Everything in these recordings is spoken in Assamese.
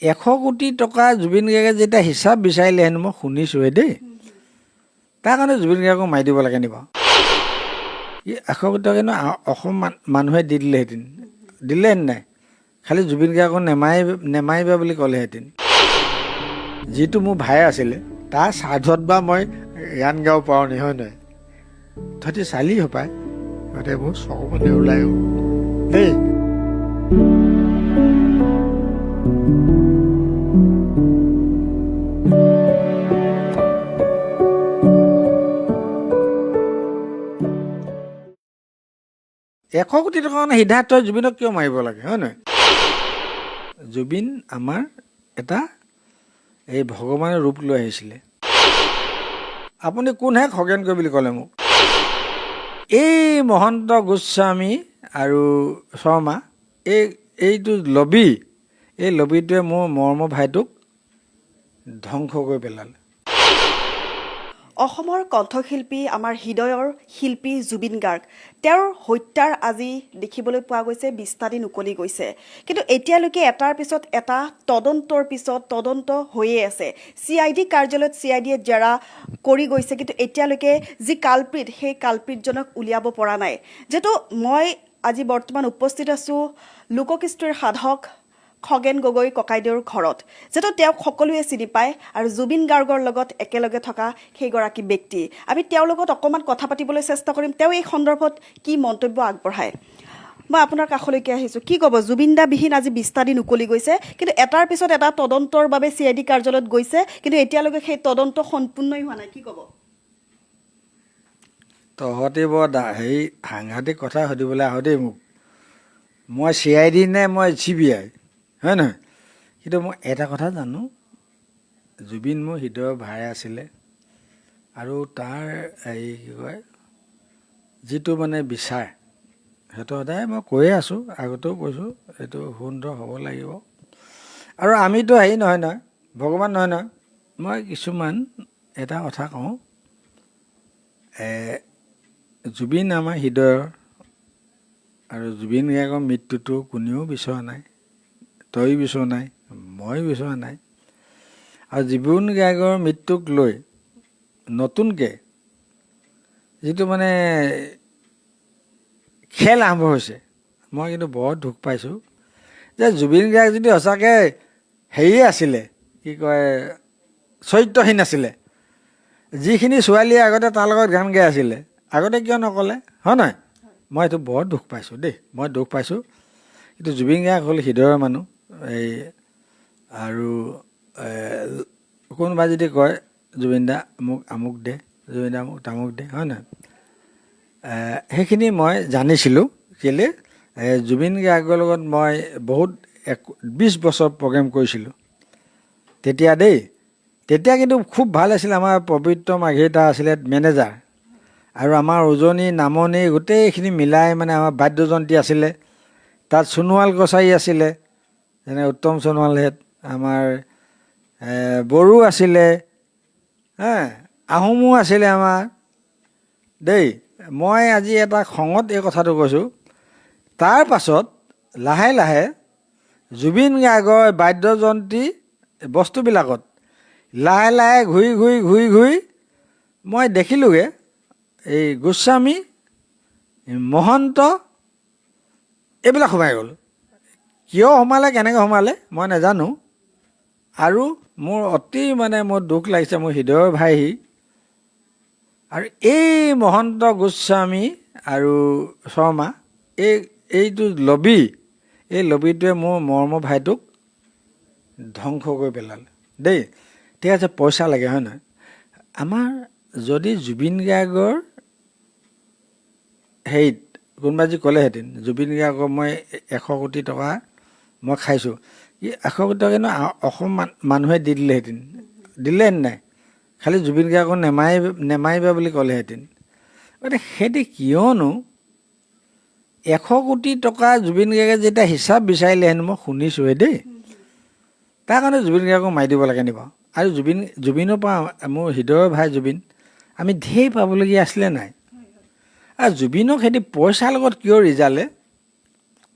100 কোটি টকা জুবিন গাৰ্গে যেতিয়া হিচাপ বিচাৰিলে হেনো মই শুনিছোঁহে দেই, তাৰ কাৰণে জুবিন গাৰ্গক মাৰি দিব লাগে নি বাৰু? 100 কোটি টকা কিন্তু অসম মানুহে দি দিলেহেঁতেন, দিলেহেঁতেন নাই? খালি জুবিন গাৰ্গক নেমাৰিবা বুলি ক'লেহেঁতেন। যিটো মোৰ ভাই আছিলে তাৰ স্বাৰ্থত বা মই গান গাব পাৰোঁ নি, হয় নহয়? তহঁতি চালি হপায়, তহঁতে মোৰ চকুপানী ওলাই দেই। এশ কোটি টকাৰ কাৰণে সিদ্ধাৰ্থই জুবিনক কিয় মাৰিব লাগে, হয় নহয়? জুবিন আমাৰ এটা এই ভগৱানৰ ৰূপ লৈ আহিছিলে। আপুনি কোনহে খগেনকৈ বুলি ক'লে মোক? এই মহন্ত গোস্বামী আৰু শৰ্মা এইটো লবি, এই লবিটোৱে মোৰ মৰমৰ ভাইটোক ধ্বংস কৰি পেলালে। অসমৰ কণ্ঠশিল্পী, আমাৰ হৃদয়ৰ শিল্পী জুবিন গাৰ্গ, তেওঁৰ হত্যাৰ আজি দেখিবলৈ পোৱা গৈছে 20টা দিন উকলি গৈছে, কিন্তু এতিয়ালৈকে এটাৰ পিছত এটা তদন্তৰ পিছত তদন্ত হৈয়ে আছে। CID কাৰ্যালয়ত CIDয়ে জেৰা কৰি গৈছে, কিন্তু এতিয়ালৈকে যি কালপ্ৰিট সেই কালপ্ৰিটজনক উলিয়াব পৰা নাই। যিহেতু মই আজি বৰ্তমান উপস্থিত আছোঁ লোককৃষ্টিৰ সাধক খগেন গগৈ ককাইদেউৰ ঘৰত, যিহেতু তেওঁক সকলোৱে চিনি পায় আৰু জুবিন গাৰ্গৰ লগত একেলগে থকা সেইগৰাকী ব্যক্তি। আমি তেওঁৰ লগত অকণমান কথা পাতিবলৈ চেষ্টা কৰিম, তেওঁ এই সন্দৰ্ভত কি মন্তব্য আগবঢ়ায়। মই আপোনাৰ কাষলৈকে আহিছোঁ, কি ক'ব? জুবিন দাবিহীন আজি 20টা দিন উকলি গৈছে, কিন্তু এটাৰ পিছত এটা তদন্তৰ বাবে CID কাৰ্যালয়ত গৈছে, কিন্তু এতিয়ালৈকে সেই তদন্ত সম্পূৰ্ণই হোৱা নাই, কি ক'ব? তহঁতি বৰ হেৰি সাংঘাতিক কথা সুধিবলৈ আহ দেই মোক। মই CID নে মই CBI, হয় নহয়? কিন্তু মই এটা কথা জানো, জুবিন মোৰ হৃদয়ৰ ভাই আছিলে আৰু তাৰ এই কি কয় যিটো মানে বিচাৰ, সেইটো সদায় মই কৈয়ে আছোঁ, আগতেও কৈছোঁ, এইটো সুন্দৰ হ'ব লাগিব। আৰু আমিতো হেৰি নহয় নহয়, ভগৱান নহয় নহয়। মই কিছুমান এটা কথা কওঁ, জুবিন আমাৰ হৃদয়ৰ, আৰু জুবিন গাৰ্গৰ মৃত্যুটো কোনেও বিচৰা নাই, তই বিচৰা নাই, মই বিচৰা নাই। আৰু জুবিন গাৰ্গৰ মৃত্যুক লৈ নতুনকৈ যিটো মানে খেল আৰম্ভ হৈছে, মই কিন্তু বৰ দুখ পাইছোঁ যে জুবিন গাৰ্গ যদি সঁচাকৈ হেৰিয়ে আছিলে, কি কয় চৰিত্ৰহীন আছিলে, যিখিনি ছোৱালীয়ে আগতে তাৰ লগত গান গাই আছিলে আগতে কিয় নক'লে, হয় নহয়? মই এইটো বৰ দুখ পাইছোঁ দেই, মই দুখ পাইছোঁ। কিন্তু জুবিন গাৰ্গ হ'ল হৃদয়ৰ মানুহ। এই আৰু কোনোবাই যদি কয় জুবিন দা মোক আমুক দে, জুবিন দা মোক তামুক দে, হয় নহয়? সেইখিনি মই জানিছিলোঁ, কেলৈ জুবিন গাৰ্গৰ লগত মই বহুত 20 বছৰ প্ৰগ্ৰেম কৰিছিলোঁ তেতিয়া দেই। তেতিয়া কিন্তু খুব ভাল আছিল। আমাৰ পবিত্ৰ মাৰ্ঘেৰিটা আছিলে মেনেজাৰ, আৰু আমাৰ উজনি নামনি গোটেইখিনি মিলাই মানে আমাৰ বাদ্যযন্ত্ৰী আছিলে। তাত সোণোৱাল কছাৰী আছিলে, যেনে উত্তম সোণোৱালহেঁত, আমাৰ বড়ো আছিলে, আহোমো আছিলে আমাৰ দেই। মই আজি এটা খঙত এই কথাটো কৈছোঁ। তাৰ পাছত লাহে লাহে জুবিন গাৰ্গৰ বাদ্যযন্ত্ৰী বস্তুবিলাকত লাহে লাহে ঘূৰি ঘূৰি মই দেখিলোঁগৈ এই গোস্বামী, মহন্ত এইবিলাক সোমাই গ'ল। কিয় সোমালে, কেনেকৈ সোমালে মই নাজানো। আৰু মোৰ অতি মানে মোৰ দুখ লাগিছে, মোৰ হৃদয়ৰ ভাই সি। আৰু এই মহন্ত গোস্বামী আৰু শৰ্মা এইটো লবি, এই লবিটোৱে মোৰ মৰমৰ ভাইটোক ধ্বংস কৰি পেলালে দেই। ঠিক আছে, পইচা লাগে, হয় নহয়? আমাৰ যদি জুবিন গাৰ্গৰ হেৰিত কোনোবাই যি ক'লেহেঁতেন জুবিন গাৰ্গক মই 100 কোটি টকা মই খাইছোঁ, 100 কোটি টকা কিন্তু অসম মানুহে দি দিলেহেঁতেন, দিলেহেঁতেন নাই? খালি জুবিন গাৰ্গক নেমাৰিবা বুলি ক'লেহেঁতেন। গতিকে সেইটো কিয়নো 100 কোটি টকা জুবিন গাৰ্গে যেতিয়া হিচাপ বিচাৰিলে হেনো মই শুনিছোঁহে দেই, তাৰ কাৰণে জুবিন গাৰ্গক মাৰি দিব লাগে নি বাৰু? আৰু জুবিনৰ পৰা মোৰ হৃদয়ৰ ভাই জুবিন, আমি ঢেৰ পাবলগীয়া আছিলে নাই? আৰু জুবিনক সিহঁতি পইচাৰ লগত কিয় ৰিজালে,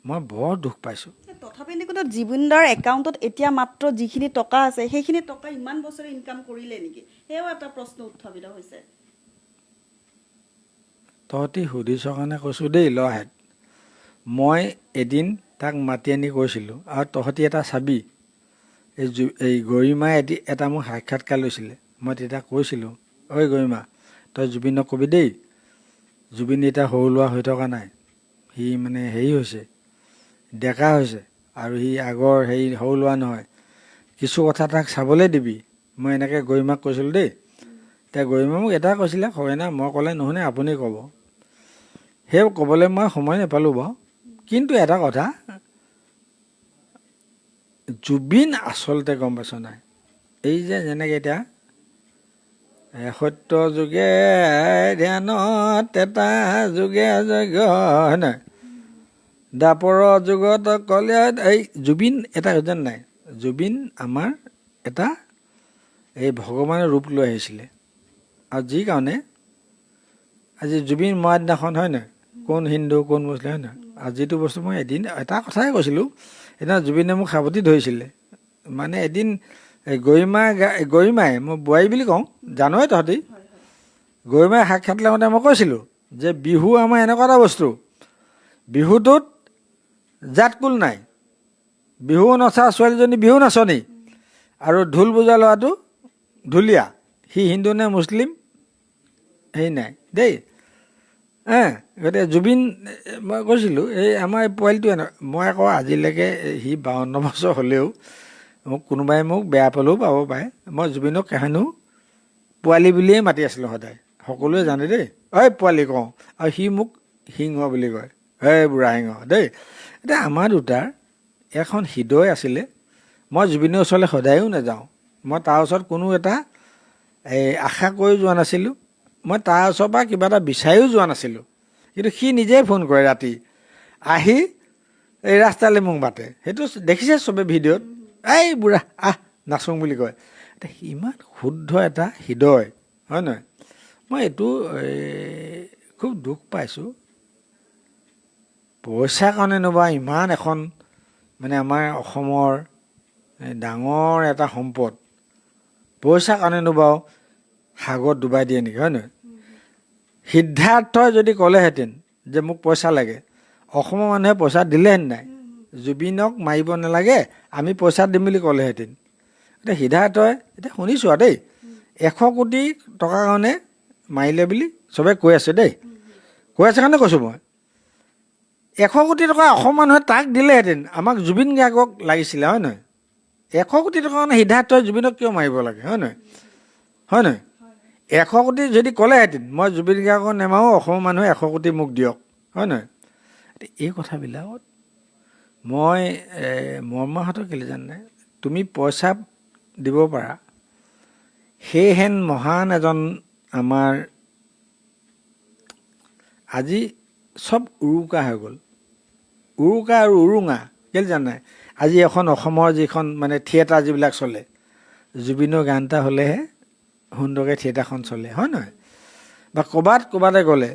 মই বৰ দুখ পাইছোঁ। তথাপি কিন্তু জুবিনদাৰ একাউণ্টত এতিয়া মাত্ৰ যিখিনি টকা আছে সেইখিনি টকা ইমান বছৰে ইনকাম কৰিলে নেকি সেয়াও এটা প্ৰশ্ন উত্থাপিত হৈছে তহঁতি সুধিছ কাৰণে কৈছোঁ দেই লহেঁত মই এদিন তাক মাতি আনি কৈছিলোঁ আৰু তহঁতি এটা চাবি এই গৰিমাই এটা মোক সাক্ষাৎকাৰ লৈছিলে মই তেতিয়া কৈছিলোঁ ঐ গৰিমা তই জুবিনক কবি দেই জুবিন এতিয়া সৰু ল'ৰা হৈ থকা নাই সি মানে হেৰি হৈছে ডেকা হৈছে আৰু সি আগৰ হেৰি সৰু ল'ৰা নহয় কিছু কথা তাক চাবলৈ দিবি মই এনেকৈ গৰিমাক কৈছিলোঁ দেই এতিয়া গৰিমা মোক এটা কৈছিলে হয় না মই ক'লে নুশুনে আপুনি ক'ব সেই ক'বলৈ মই সময় নাপালোঁ বাৰু কিন্তু এটা কথা জুবিন আচলতে গম পাইছ নাই এই যে যেনেকৈ এতিয়া সত্য যুগে ধ্যানত এটা যুগে যজ্ঞ হয় নাই দাপৰ যুগত ক'লে এই জুবিন এটা যেন নাই জুবিন আমাৰ এটা এই ভগৱানৰ ৰূপ লৈ আহিছিলে আৰু যি কাৰণে আজি জুবিন মৰা দিনাখন হয় নহয় কোন হিন্দু কোন মুছলিম হয় নহয় আৰু যিটো বস্তু মই এদিন এটা কথাই কৈছিলোঁ সেইদিনা জুবিনে মোক সাৱটি ধৰিছিলে মানে এদিন গৰিমাই মই বোৱাৰী বুলি কওঁ জানই তহঁতি গৰিমাই সাক্ষাৎ লওঁতে মই কৈছিলোঁ যে বিহু আমাৰ এনেকুৱা এটা বস্তু বিহুটোত জাত কুল নাই বিহু নচা ছোৱালীজনী বিহু নাচনী আৰু ঢোল বজোৱা ল'ৰাটো ঢুলীয়া সি হিন্দু নে মুছলিম হেৰি নাই দেই গতিকে জুবিন মই কৈছিলোঁ এই আমাৰ এই পোৱালিটোৱে মই আকৌ আজিলৈকে সি 52 বছৰ হ'লেও কোনোবাই মোক বেয়া পালেও পাব পাৰে মই জুবিনক কেহেনো পোৱালি বুলিয়েই মাতি আছিলোঁ সদায় সকলোৱে জানে দেই ঐ পোৱালি কওঁ আৰু সি মোক সিংহ বুলি কয় বুঢ়া সিংহ দেই এতিয়া আমাৰ দুটাৰ এখন হৃদয় আছিলে মই জুবিনৰ ওচৰলৈ সদায়ো নাযাওঁ মই তাৰ ওচৰত কোনো এটা আশা কৰি যোৱা নাছিলোঁ মই তাৰ ওচৰৰ পৰা কিবা এটা বিচাৰিও যোৱা নাছিলোঁ কিন্তু সি নিজেই ফোন কৰে ৰাতি আহি এই ৰাস্তালৈ মোক মাতে সেইটো দেখিছে চবে ভিডিঅ'ত এই বুঢ়া নাচোঁ বুলি কয় এতিয়া ইমান শুদ্ধ এটা হৃদয় হয় নহয় মই এইটো খুব দুখ পাইছোঁ পইচাৰ কাৰণে নোবা ইমান এখন মানে আমাৰ অসমৰ ডাঙৰ এটা সম্পদ পইচাৰ কাৰণে নোবাও সাগৰত ডুবাই দিয়ে নেকি হয় নহয় সিদ্ধাৰ্থই যদি ক'লেহেঁতেন যে মোক পইচা লাগে অসমৰ মানুহে পইচা দিলেহেঁতেন নাই জুবিনক মাৰিব নালাগে আমি পইচা দিম বুলি ক'লেহেঁতেন এতিয়া সিদ্ধাৰ্থই এতিয়া শুনিছোঁ আৰু দেই 100 কোটি টকাৰ কাৰণে মাৰিলে বুলি চবে কৈ আছে দেই কৈ আছে কাৰণে কৈছোঁ মই 100 কোটি টকা অসম মানুহে তাক দিলেহেঁতেন আমাক জুবিন গাৰ্গক লাগিছিলে হয় নহয় 100 কোটি টকাৰ কাৰণে সিদ্ধাৰ্থই জুবিনক কিয় মাৰিব লাগে হয় নহয় 100 কোটি যদি ক'লেহেঁতেন মই জুবিন গাৰ্গক নেমাৰোঁ অসমৰ মানুহে 100 কোটি মোক দিয়ক হয় নহয় এই কথাবিলাকত মই মৰ্মাহত কেলৈ জানে তুমি পইচা দিব পাৰা সেইহেন মহান এজন আমাৰ আজি চব উৰুকা হৈ গ'ল উৰুকা আৰু উৰুঙা কেলৈ জানে আজি এখন অসমৰ যিখন মানে থিয়েটাৰ যিবিলাক চলে জুবিনৰ গান এটা হ'লেহে সুন্দৰকৈ থিয়েটাৰখন চলে হয় নহয় বা ক'ৰবাতে গ'লে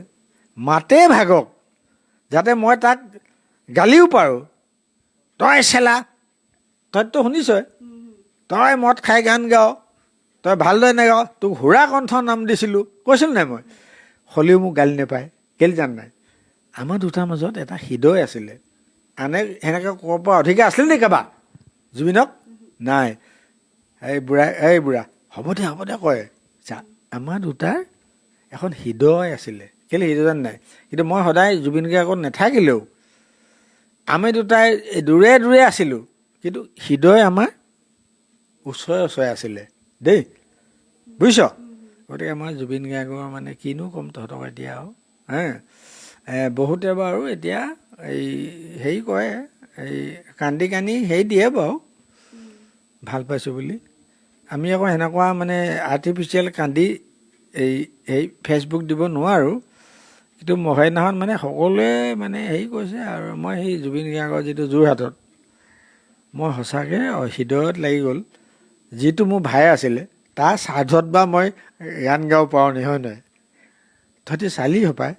মাতেই ভাগক যাতে মই তাক গালিও পাৰোঁ তই চেলা তইতো শুনিছই তই মদ খাই গান গাৱ তই ভালদৰে নাগাৱ তোক সুৰা কণ্ঠ নাম দিছিলোঁ কৈছিলোঁ নাই মই হ'লেও মোক গালি নাপায় কেলৈ জান নাই আমাৰ দুটাৰ মাজত এটা হৃদয় আছিলে আনে সেনেকৈ ক'ব পৰা অধিকাৰ আছিলে নেকি কাৰোবাৰ জুবিনক নাই এই বুঢ়া হ'ব দে কয় চা আমাৰ দুটাৰ এখন হৃদয় আছিলে কেলৈ হৃদয় জান নাই কিন্তু মই সদায় জুবিন গাৰ্গত নাথাকিলেও আমি দুটাই দূৰে দূৰে আছিলোঁ কিন্তু হৃদয় আমাৰ ওচৰে আছিলে দেই বুজিছ গতিকে আমাৰ জুবিন গাৰ্গৰ মানে কিনো ক'ম তহঁতক এতিয়া আৰু বহুতে বাৰু এতিয়া এই হেৰি কৰে এই কান্দি হেৰি দিয়ে বাৰু ভাল পাইছোঁ বুলি আমি আকৌ সেনেকুৱা মানে আৰ্টিফিচিয়েল কান্দি এই ফেচবুক দিব নোৱাৰোঁ কিন্তু সেইদিনাখন মানে সকলোৱে মানে হেৰি কৈছে আৰু মই সেই জুবিন গাৰ্গৰ যিটো যোৰহাটত মই সঁচাকৈ হৃদয়ত লাগি গ'ল যিটো মোৰ ভাই আছিলে তাৰ স্বাৰ্থত বা মই গান গাব পাৰোঁ নি হয় নহয় তহঁতি চালি হপায়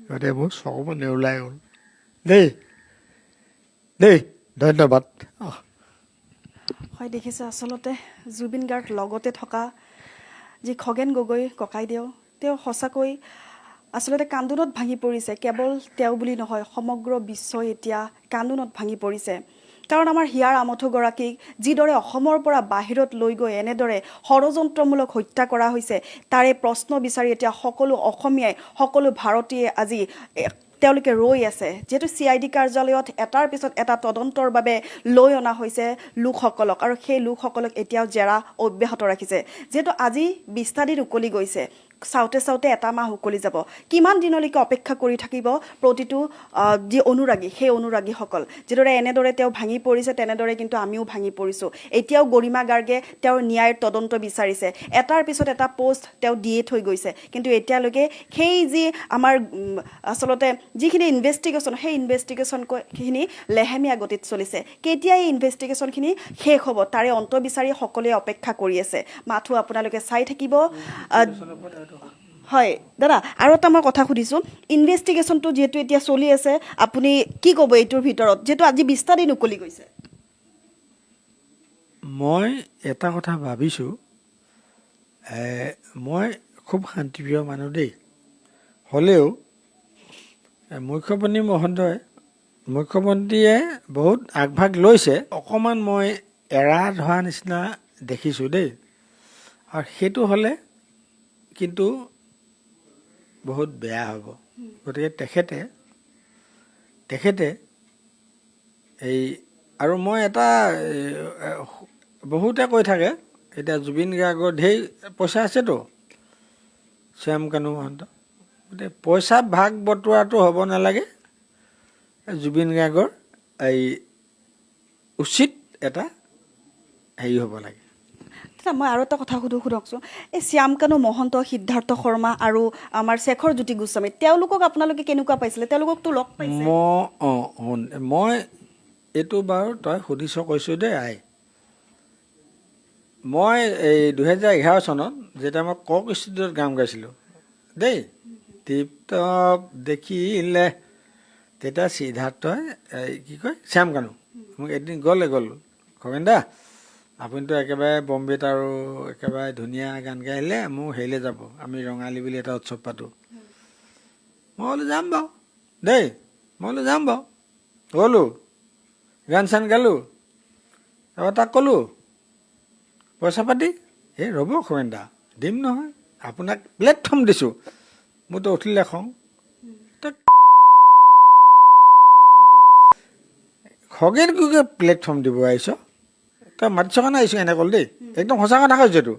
গতিকে মোৰ চকুৰ নেওলাই গ'ল দেই ধন্যবাদ। হয়, দেখিছে আচলতে জুবিন গাৰ্গ লগতে থকা যি খগেন গগৈ ককাইদেউ, তেওঁ সঁচাকৈ আচলতে কান্দোনত ভাঙি পৰিছে। কেৱল তেওঁ বুলি নহয়, সমগ্ৰ বিশ্বই এতিয়া কান্দোনত ভাঙি পৰিছে। কাৰণ আমাৰ হিয়াৰ আমঠুগৰাকীক যিদৰে অসমৰ পৰা বাহিৰত লৈ গৈ এনেদৰে ষড়যন্ত্ৰমূলক হত্যা কৰা হৈছে, তাৰে প্ৰশ্ন বিচাৰি এতিয়া সকলো অসমীয়াই, সকলো ভাৰতীয়ে আজি তেওঁলোকে ৰৈ আছে। যিহেতু CID কাৰ্যালয়ত এটাৰ পিছত এটা তদন্তৰ বাবে লৈ অনা হৈছে লোকসকলক, আৰু সেই লোকসকলক এতিয়াও জেৰা অব্যাহত ৰাখিছে। যিহেতু আজি 20টা দিন উকলি গৈছে, চাওঁতে চাওঁতে এটা মাহ উকলি যাব। কিমান দিনলৈকে অপেক্ষা কৰি থাকিব প্ৰতিটো যি অনুৰাগী, সেই অনুৰাগীসকল? যিদৰে এনেদৰে তেওঁ ভাঙি পৰিছে, তেনেদৰে কিন্তু আমিও ভাঙি পৰিছোঁ। এতিয়াও গৰিমা গাৰ্গে তেওঁৰ ন্যায়ৰ তদন্ত বিচাৰিছে, এটাৰ পিছত এটা পোষ্ট তেওঁ দিয়ে থৈ গৈছে, কিন্তু এতিয়ালৈকে সেই যি আমাৰ আচলতে যিখিনি ইনভেষ্টিগেশ্যন, সেই ইনভেষ্টিগেশ্যনখিনি লেহেমীয়া গতিত চলিছে। কেতিয়া এই ইনভেষ্টিগেশ্যনখিনি শেষ হ'ব, তাৰে অন্ত বিচাৰি সকলোৱে অপেক্ষা কৰি আছে। মাথো আপোনালোকে চাই থাকিব। হয় দাদা, আৰু এটা মই কথা সুধিছোঁ, ইনভেষ্টিগেশ্যনটো যিহেতু এতিয়া চলি আছে, আপুনি কি ক'ব এইটোৰ ভিতৰত, যিহেতু আজি 20টা দিন উকলি গৈছে? মই এটা কথা ভাবিছোঁ, মই খুব শান্তিপ্ৰিয় মানুহ দেই, হ'লেও মুখ্যমন্ত্ৰীয়ে বহুত আগভাগ লৈছে, অকণমান মই এৰা ধৰা নিচিনা দেখিছোঁ দেই। আৰু সেইটো হ'লে কিন্তু বহুত বেয়া হ'ব। গতিকে তেখেতে এই, আৰু মই এটা বহুতে কৈ থাকে, এতিয়া জুবিন গাৰ্গৰ ঢেৰ পইচা আছেতো, শ্যাম কানু মহন্ত, গতিকে পইচা ভাগ বতোৱাটো হ'ব নালাগে, জুবিন গাৰ্গৰ এই উচিত এটা হেৰি হ'ব লাগে। মই আৰু এটা কথা সোধকচোন, এই শ্যাম কানু মহন্ত, সিদ্ধাৰ্থ শৰ্মা আৰু আমাৰ শেখৰ জ্যোতি গোস্বামী, তেওঁলোকক আপোনালোকে কেনেকুৱা পাইছিলে? তেওঁলোককতো লগ পাইছে। মই এইটো বাৰু তই সুধিছ কৈছোঁ দেই আই। মই এই 2011 চনত যেতিয়া মই কক ষ্টুডিঅ'ত গান গাইছিলোঁ দেই, টিপটপ দেখিলে, তেতিয়া সিদ্ধাৰ্থই কি কয়, শ্যাম কানু মোক এদিন গ'ল খগেন দা, আপুনিতো একেবাৰে বম্বেত আৰু একেবাৰে ধুনীয়া গান গাই আহিলে, মোৰ হেৰিলৈ যাব, আমি ৰঙালী বুলি এটা উৎসৱ পাতোঁ। মই বোলো যাম বাৰু দেই, গ'লোঁ, গান চান গালোঁ, তাৰপৰা তাক ক'লোঁ পইচা পাতি, এই ৰ'ব খগেন দা, দিম নহয়, আপোনাক প্লেটফৰ্ম দিছোঁ, মোৰতো উঠিলে খং। খগেন কুকে প্লেটফৰ্ম দিব আহিছ, তই মাতিছ কাৰণে আহিছোঁ, এনে ক'ল দেই, একদম সঁচা কথা কৈছোঁ এইটো।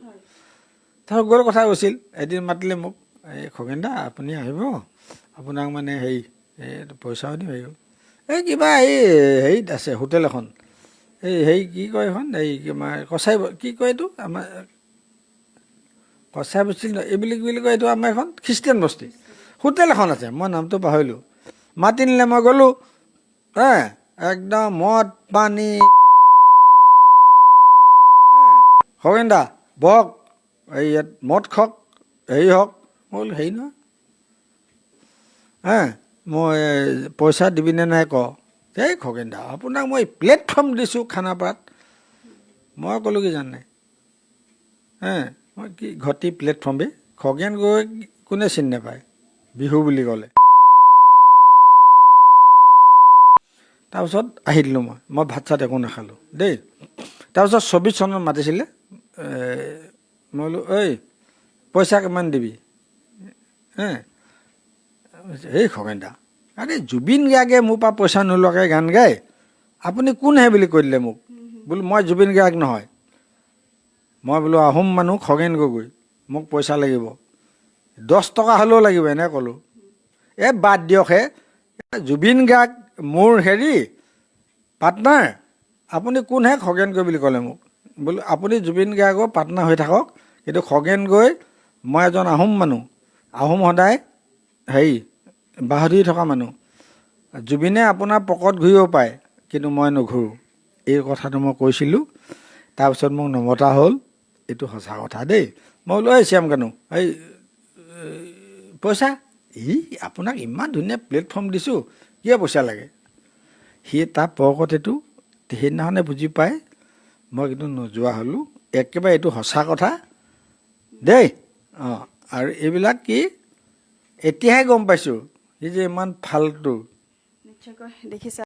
তাৰ গ'ল, কথা কৈছিল, এদিন মাতিলে মোক, এই খগেন দা আপুনি আহিব, আপোনাক মানে হেৰি পইচাও দিম, হেৰি এই কিবা এই হেৰিত আছে হোটেল এখন, এই কি কয় এখন, এই কছাই কি কয় এইটো, আমাৰ কছাই বস্তি এইবুলি কয় এইটো, আমাৰ এখন খ্ৰীষ্টিয়ান বস্তি হোটেল এখন আছে, মই নামটো পাহৰিলোঁ। মাতি নিলে, মই গ'লোঁ, একদম মদ পানী, খগেন দা বহক, এই ইয়াত মদ খওক, হেৰি হওক। মই বোলো হেৰি নহয়, মই পইচা দিবিনে নাই ক। এই খগেন দা, আপোনাক মই প্লেটফৰ্ম দিছোঁ খানাপাৰাত। মই ক'লোঁ কি জানে, মই কি ঘটি প্লেটফৰ্ম বে, খগেন গৈ কোনে চিনি নাপায়, বিহু বুলি ক'লে। তাৰপিছত আহি দিলোঁ, মই ভাত চাত একো নাখালোঁ দেই। তাৰপিছত 24 চনত মাতিছিলে, মই বোলো ঐ পইচা কিমান দিবি, এই খগেন দা, আৰে জুবিন গাৰ্গে মোৰ পৰা পইচা নোলোৱাকৈ গান গায়, আপুনি কোনহে বুলি কৈ দিলে মোক। বোলো মই জুবিন গাৰ্গ নহয়, মই বোলো আহোম মানুহ খগেন গগৈ, মোক পইচা লাগিব, 10 টকা হ'লেও লাগিব, এনে ক'লোঁ। বাদ দিয়ক হে, জুবিন গাৰ্গ মোৰ হেৰি পাৰ্টনাৰ, আপুনি কোনহে খগেন গগৈ বুলি ক'লে মোক। বোলো আপুনি জুবিন গাৰ্গৰ পাৰ্টনাৰ হৈ থাকক, কিন্তু খগেন গগৈ, মই এজন আহোম মানুহ, আহোম সদায় হেৰি বাহুদি থকা মানুহ, জুবিনে আপোনাৰ পকৰত ঘূৰিব পাৰে, কিন্তু মই নুঘূৰোঁ, এই কথাটো মই কৈছিলোঁ। তাৰপিছত মোক নমতা হ'ল, এইটো সঁচা কথা দেই। মই বোলো এই শ্যাম কানু, এই পইচা, আপোনাক ইমান ধুনীয়া প্লেটফৰ্ম দিছোঁ, কিয় পইচা লাগে। সি তাৰ পকৰত এইটো সেইদিনাখনে বুজি পাই মই কিন্তু নোযোৱা হ'লোঁ। একেবাৰে এইটো সঁচা কথা দেই। অঁ, আৰু এইবিলাক কি এতিয়াহে গম পাইছোঁ সি যে ইমান ফাল্টু। নিশ্চয়কৈ দেখিছা